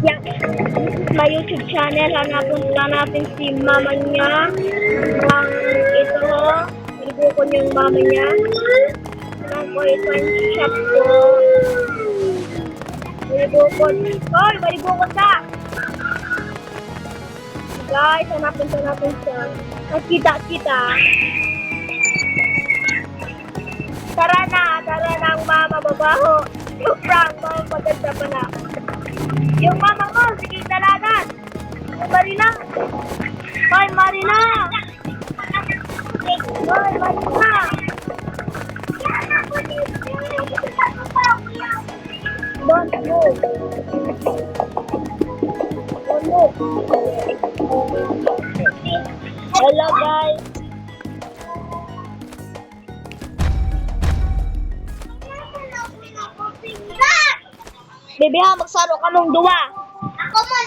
Yan, my YouTube channel. Hanapin si mama niya. Ang ito, ko yung mama niya. Hanap ko ito yung shop ko. Maribukod. Hoy, maribukod ka! Guys, hanapin siya. Kita. Tara na ang mama babaho. Yung prank, mama maganda pa na. Yung mama mo, sige dalagan. Yung Marina. Hoy, Marina. Don't move. Hello guys. Bebe ha, magsaro ka mong duwa. Ako man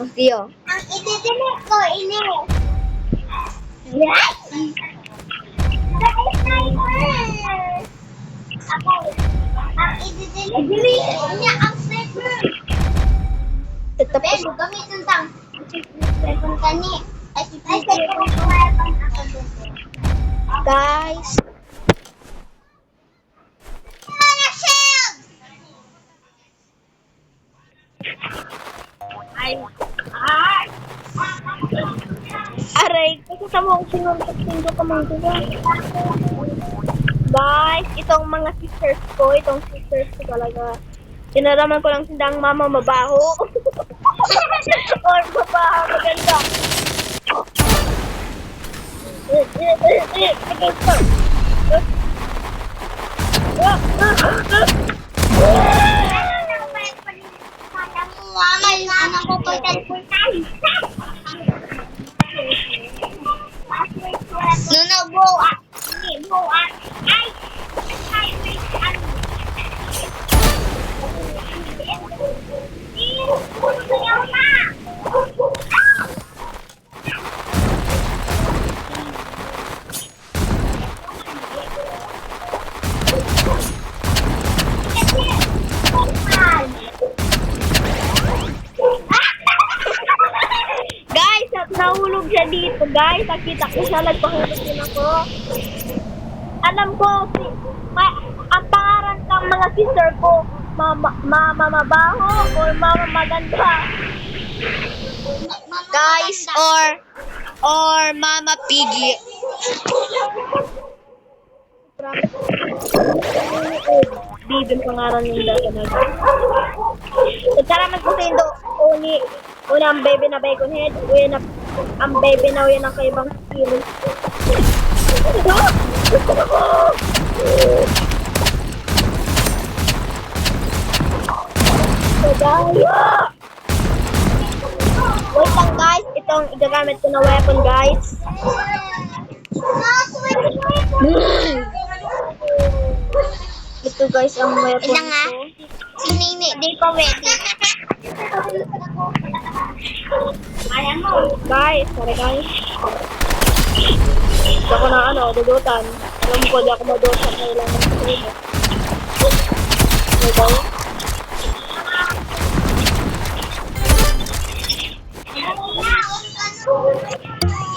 Ang tiyo. Ang ititinip ko, ini. Yes! Ako, ang ititinip niya ang sniper. Tapos, Pero gamitin tang weapon kani. Ay, second weapon ako dito. guys. Shield! Aray, kasi sa mo sinuntok ka mong duwa. Guys, itong mga sisters ko talaga. Tinaraman ko lang sindang mama mabaho. Or mabaho, maganda. Anak ko pultan. No, boa. Hindi, boa. Ay, wait, ano? Sayaw na! Guys, nahulog siya dito, guys. Nakita ko siya, nagpahulog din ako. Alam ko, ang pangalan ng mga sister ko, mama mabaho or mama maganda. Guys, or Mama Piggy. Bibin pangalan yung talaga. Nagkaraman ko sa Indo, una ang baby na bacon head, ang baby na uyan ang kaibang skill. Wait lang guys, itong igagamit ko na weapon guys. Ito guys ang weapon Ilang nga? ko. Si Nini, di pa ready. Ayan mo. Guys, sorry guys. Hindi ako na dudutan. Alam ko, di ako madutan. Kailangan ko rin. Okay guys.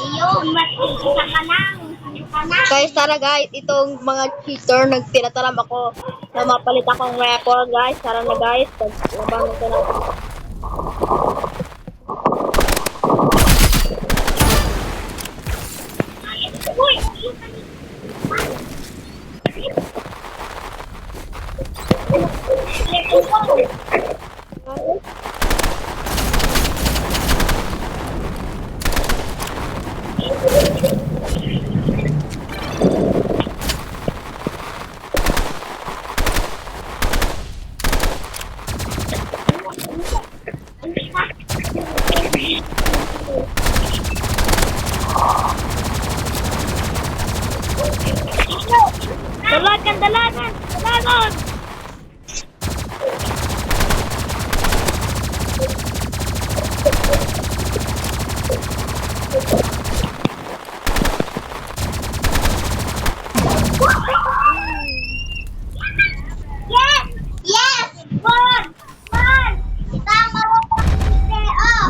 Iyon, isa ka lang. Guys, tara guys, itong mga cheater, nagtinataram ako na mapalit akong weapon guys. Tara na guys, labanan ko na.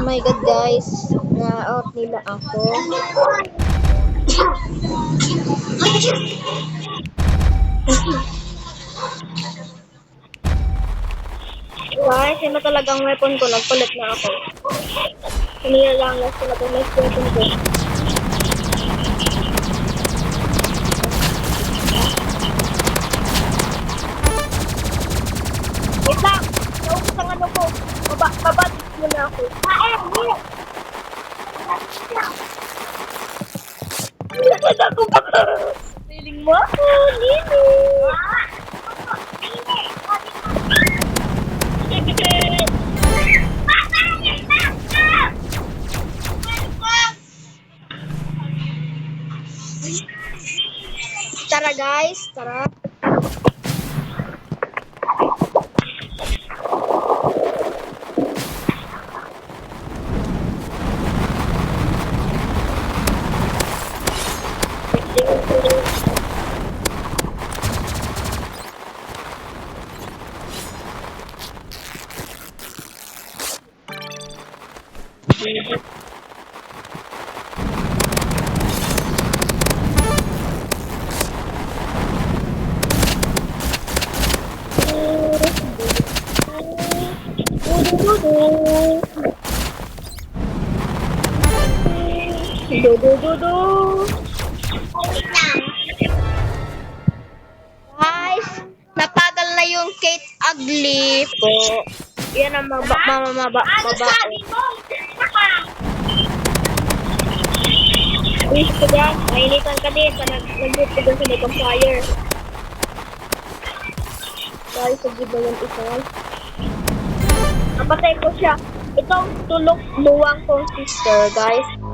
my god guys, na-out nila ako. Guys, yun na talagang weapon ko. Nagpalit na ako. Kanina lang last talagang next weapon ko. Wait lang! Naubos ang ano ko. Babatis muna ako. Here! Nasaan ako ba? Feeling mo ako, Nini! Tara guys, tara. Do. Guys, napagal na yung Kate Ugly po. Yan ang mababa. Wish ko dyan, mainitan ka din sa nag-group ko dun sa may campfire. Guys, sagid na yung isa. Napatay ko siya. Itong tulok luwang kong sister, guys.